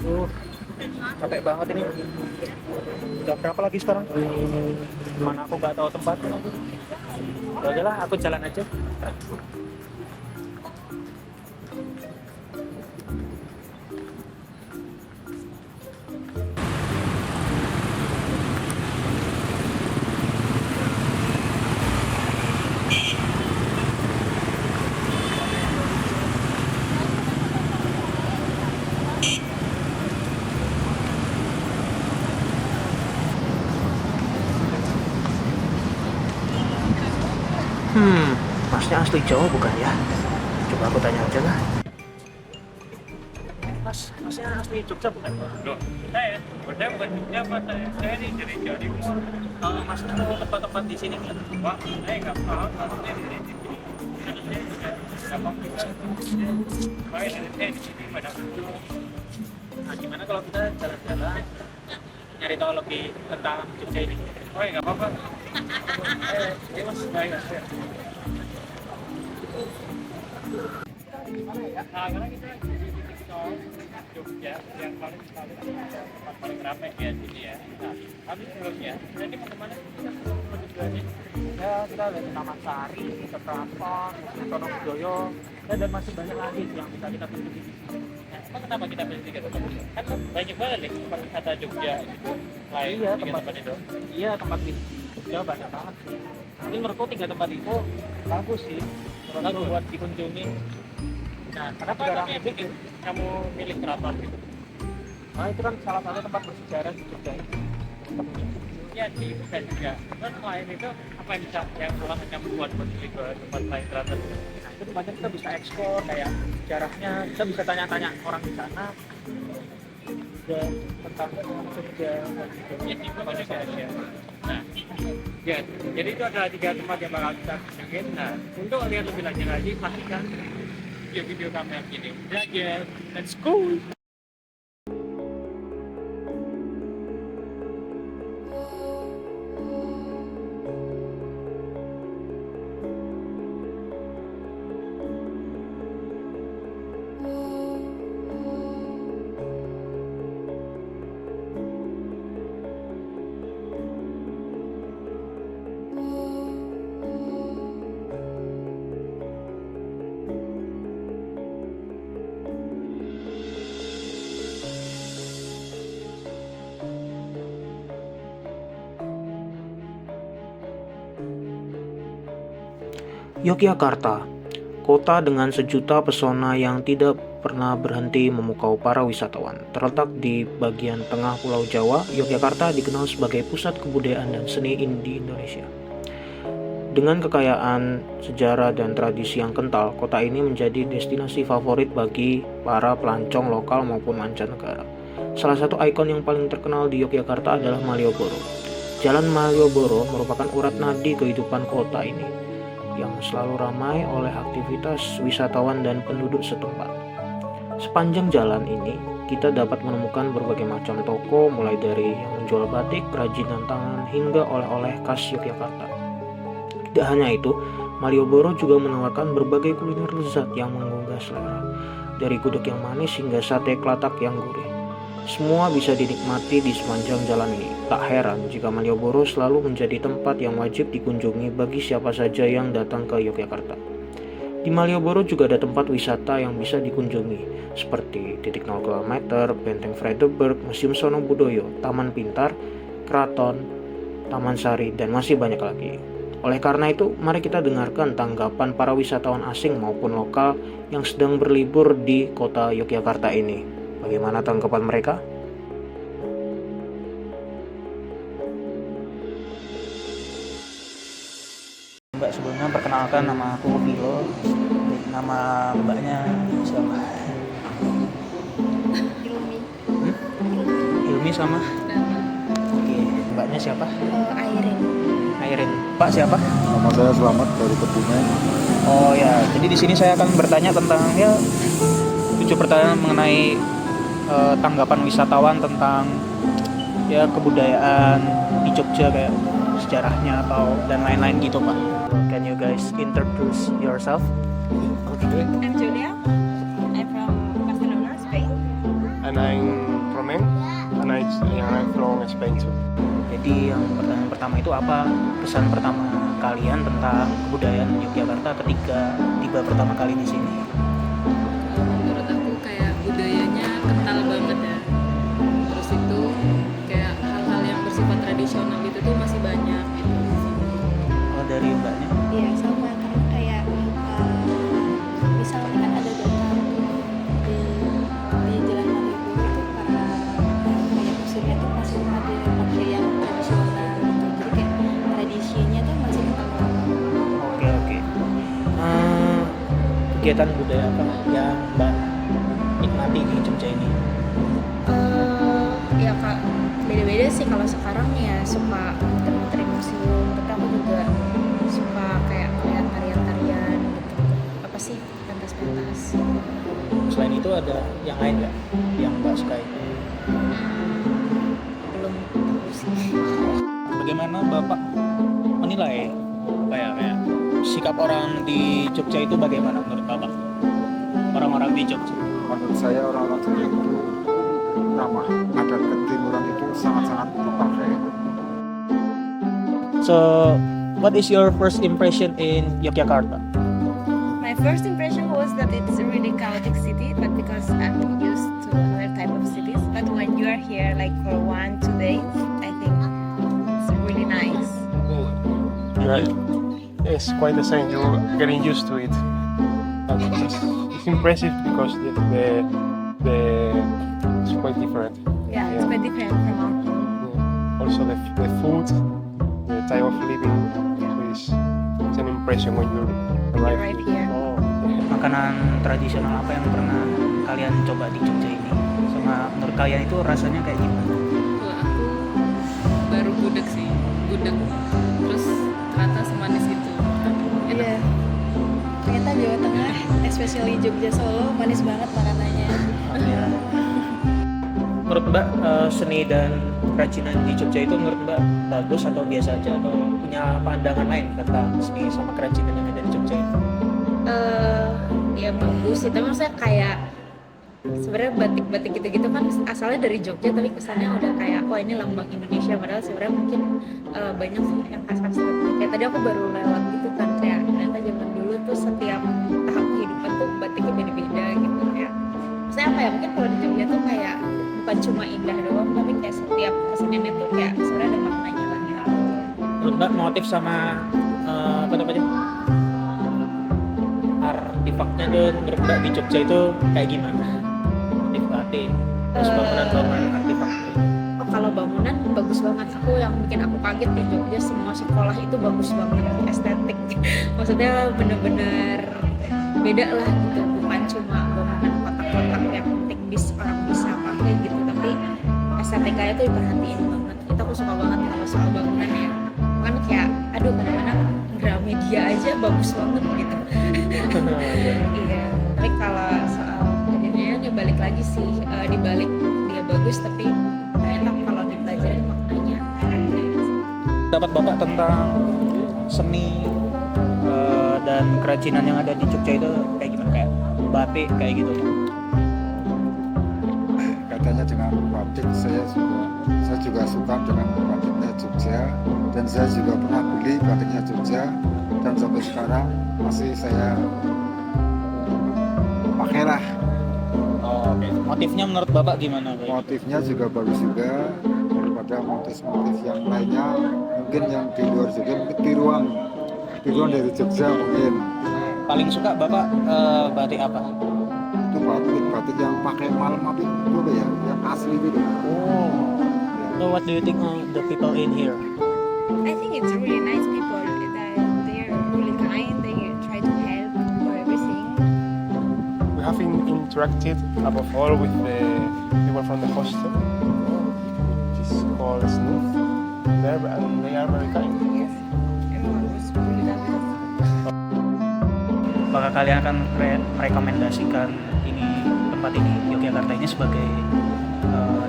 Uh, capek banget ini. Jam berapa lagi sekarang? Mana aku nggak tahu tempat. Ya udahlah, aku jalan aja. Masnya asli Jawa bukan ya? Coba aku tanya aja lah. Masnya asli Jogja bukan? Loh, saya bukan Jogja, Pak. Saya ini dari Jawa Timur. Kalau masnya tahu tempat-tempat di sini nggak? Pak, saya nggak paham maksudnya di sini. Saya juga nggak paham juga. Makanya dari saya di sini pada Nah, gimana kalau kita jalan-jalan nyari tahu lebih tentang Jogja ini? oh ya nggak apa-apa. Ya mas, Baik, ya. Nah, karena kita di titik nol Jogja yang paling paling ramai ya di sini ya. Nah, kami sebelumnya, jadi mau kemana kita mau tujuannya? ya kita lihat Taman Sari, ke Keraton, Tono Budoyo, dan masih banyak lagi yang bisa kita kunjungi di sini. Nah, emang kenapa kita pilih tiga tempat itu? Kan banyak banget nih tempat wisata Jogja itu. Lain Iya, tiga tempat itu. Iya, tempat di Jogja banyak banget sih. Tapi menurutku 3 tempat itu bagus sih, menurutku buat dikunjungi. Nah, Kenapa juga kamu yang bikin kamu milih keraton gitu? Nah, itu kan salah satu tempat bersejarah di Jogja ini. Ya sih, bisa juga. Terus selain itu, apa yang bisa yang alasan kamu buat pilih ke tempat lain keraton? Nah, itu tempatnya kita bisa eksplor kayak sejarahnya, kita bisa tanya-tanya orang di sana juga tentang Jogja dan Ya Jogja. sih, apa juga ya. Nah, ya, jadi itu adalah tiga tempat yang bakal kita kunjungin. Nah, untuk lihat lebih lanjut lagi, pastikan video-video kami yang ini. Ya, let's go! Yogyakarta, kota dengan sejuta pesona yang tidak pernah berhenti memukau para wisatawan. Terletak di bagian tengah Pulau Jawa, Yogyakarta dikenal sebagai pusat kebudayaan dan seni di Indonesia. Dengan kekayaan sejarah dan tradisi yang kental, kota ini menjadi destinasi favorit bagi para pelancong lokal maupun mancanegara. Salah satu ikon yang paling terkenal di Yogyakarta adalah Malioboro. Jalan Malioboro merupakan urat nadi kehidupan kota ini, yang selalu ramai oleh aktivitas wisatawan dan penduduk setempat. Sepanjang jalan ini, kita dapat menemukan berbagai macam toko, mulai dari yang menjual batik, kerajinan tangan, hingga oleh-oleh khas Yogyakarta. Tidak hanya itu, Malioboro juga menawarkan berbagai kuliner lezat yang menggugah selera, dari gudeg yang manis hingga sate kelatak yang gurih. Semua bisa dinikmati di sepanjang jalan ini. Tak heran jika Malioboro selalu menjadi tempat yang wajib dikunjungi bagi siapa saja yang datang ke Yogyakarta. Di Malioboro juga ada tempat wisata yang bisa dikunjungi, seperti titik 0 km, Benteng Vredenburg, Museum Sono Budoyo, Taman Pintar, Keraton, Taman Sari, dan masih banyak lagi. Oleh karena itu, mari kita dengarkan tanggapan para wisatawan asing maupun lokal yang sedang berlibur di kota Yogyakarta ini. Bagaimana tanggapan mereka? Mbak, sebelumnya perkenalkan, nama aku Vilo. Nama mbaknya siapa? Ilmi. Ilmi sama? Oke, mbaknya siapa? Airin. Airin. Pak siapa? Nama saya Selamat dari Kebumen. Oh ya, jadi di sini saya akan bertanya tentang 7 pertanyaan mengenai tanggapan wisatawan tentang kebudayaan di Jogja, kayak sejarahnya atau dan lain-lain gitu, Pak. Can you guys introduce yourself? Okay. I'm Julia. I'm from Barcelona, Spain. And I'm ramen, and I'm from Spain too. Jadi yang pertanyaan pertama itu apa kesan pertama kalian tentang kebudayaan Yogyakarta ketika tiba pertama kali di sini? Menurut aku kayak budayanya kental banget ya. Terus itu kayak hal-hal yang bersifat tradisional itu tuh masih banyak gitu di sini. Kalau dari mbaknya? Iya sama, karena kayak misalnya kan ada danau di Jalan Malioboro itu para kayak museumnya tuh masih ada pakai yang tradisional gitu, jadi kayak tradisinya tuh masih kental banget. Oke. Kegiatan budaya apa yang mbak nikmati di Jogja ini? Ya kak, beda-beda sih. Kalau sekarang ya suka muter-muter museum, tapi aku juga suka kayak lihat tarian-tarian gitu. Apa sih, pentas-pentas. Selain itu ada yang lain nggak yang mbak sukai? Belum tahu sih. Bagaimana bapak menilai kayak sikap orang di Jogja itu bagaimana menurut bapak? Orang-orang di Jogja. Menurut saya orang-orang Jogja itu ramah, adat ketimuran itu sangat-sangat dipakai. So, what is your first impression in Yogyakarta? My first impression was that it's a really chaotic city, but because I'm used to other type of cities. But when you are here, like for 1-2 days, I think it's really nice. Right. It's quite the same. You're getting used to it. But it's impressive because the it's quite different. Yeah, it's quite different from our home. Yeah. Also the food, the type of living is it's an impression when you arrive Arrive here. Oh, Makanan tradisional apa yang pernah kalian coba di Jogja ini? Sama menurut kalian itu rasanya kayak gimana? Kalau aku baru gudeg sih, gudeg. Terus ternyata semanis itu. Enak. Iya. Ternyata Jawa Tengah, especially Jogja Solo, manis banget makanannya. Ya. Menurut mbak seni dan kerajinan di Jogja itu menurut mbak bagus atau biasa aja, atau punya pandangan lain tentang seni sama kerajinan yang ada di Jogja itu? Ya bagus sih, tapi maksudnya kayak sebenarnya batik-batik gitu-gitu kan asalnya dari Jogja, tapi kesannya udah kayak wah ini lambang Indonesia, padahal sebenarnya mungkin banyak sih yang khas-khas seperti kayak tadi aku baru lewat gitu kan, kayak ternyata zaman dulu tuh setiap tahap kehidupan tuh batiknya beda-beda gitu ya. Maksudnya apa ya, mungkin kalau di Jogja tuh kayak bukan cuma indah doang, tapi kayak setiap keseniannya tuh kayak sebenarnya ada maknanya lah ya. Menurut mbak motif sama apa namanya artefaknya tuh menurut mbak di Jogja itu kayak gimana? Motif batik, terus bangunan-bangunan artefak. Oh, kalau bangunan bagus banget. Yang bikin aku kaget di Jogja, semua sekolah itu bagus banget, estetik. Maksudnya bener-bener beda lah gitu, bukan cuma bangunan kotak-kotak yang penting orang bisa pakai gitu, tapi estetikanya tuh diperhatiin banget. Itu aku suka banget kalau soal bangunan ya. Kan kayak aduh, kadang-kadang Gramedia aja bagus banget gitu. Iya, tapi kalau soal kejadiannya balik lagi sih, dibalik dia bagus tapi enak kalau dipelajarin maknanya. Dapat bapak tentang seni dan kerajinan yang ada di Jogja itu kayak gimana, kayak batik kayak gitu? Katanya dengan batik saya juga suka dengan batiknya Jogja, dan saya juga pernah beli batiknya Jogja, dan sampai sekarang masih saya pakai lah. Oh, oke. Motifnya menurut bapak gimana? Motifnya juga bagus juga daripada motif-motif yang lainnya, mungkin yang di luar Jogja, mungkin tiruan dari Jogja mungkin. Paling suka bapak batik apa? Itu batik yang pakai malam apa itu ya, yang asli itu. Oh. So what do you think of the people in here? I think it's really nice people. They're really kind. They try to help for everything. we have interacted above all with the people from the hostel, which is called Snoof. They are very kind. Yes, everyone was really nice. Apakah kalian akan merekomendasikan tempat ini Yogyakarta ini sebagai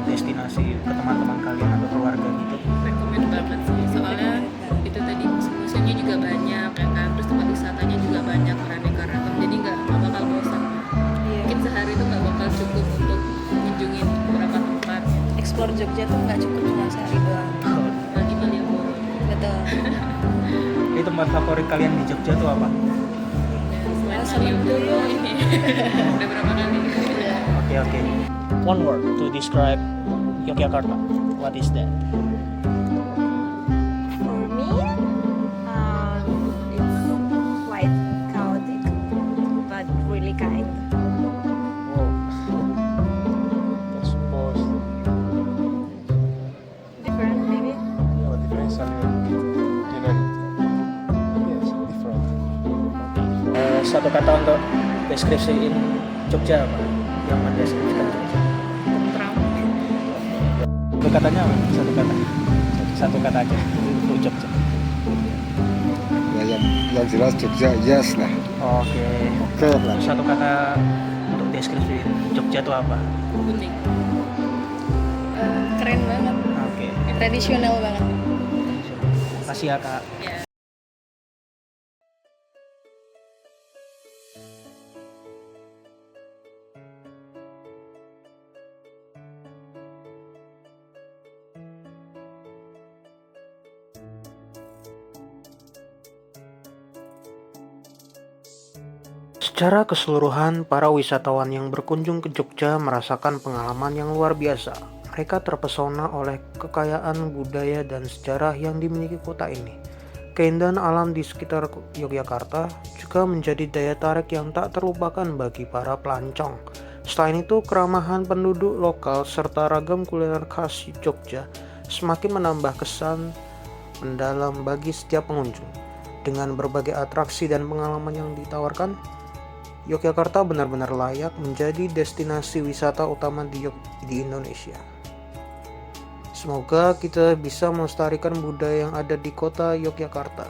destinasi ke teman-teman kalian atau keluarga gitu? Rekomen banget sih, soalnya itu tadi museumnya juga banyak ya kan, terus tempat wisatanya juga banyak, beraneka ragam, jadi nggak bakal bosan. Mungkin sehari itu nggak bakal cukup untuk mengunjungi beberapa tempat. explore Jogja tuh nggak cukup cuma sehari doang. Lagi Malioboro. Betul. Jadi tempat favorit kalian di Jogja tuh apa? Selain Seneng Malioboro ini udah berapa kali? Oke. One word to describe Yogyakarta. What is that? For me, it's quite chaotic, but really kind. Oh. I suppose. Different, maybe. Oh, different a little bit. You know. Yes, different. Satu kata untuk deskripsiin Jogja apa? Yang mendeskripsikan Jogja. Tentram. Satu katanya apa? Satu kata aja untuk Jogja. Ya yang jelas Jogja yes lah. Oke. Oke lah. Satu kata untuk deskripsiin Jogja itu apa? Unik. Keren banget, Oke. tradisional banget. Makasih ya Kak. Secara keseluruhan, para wisatawan yang berkunjung ke Jogja merasakan pengalaman yang luar biasa. Mereka terpesona oleh kekayaan budaya dan sejarah yang dimiliki kota ini. Keindahan alam di sekitar Yogyakarta juga menjadi daya tarik yang tak terlupakan bagi para pelancong. Selain itu, keramahan penduduk lokal serta ragam kuliner khas Jogja semakin menambah kesan mendalam bagi setiap pengunjung. Dengan berbagai atraksi dan pengalaman yang ditawarkan, Yogyakarta benar-benar layak menjadi destinasi wisata utama di Indonesia. Semoga kita bisa melestarikan budaya yang ada di kota Yogyakarta.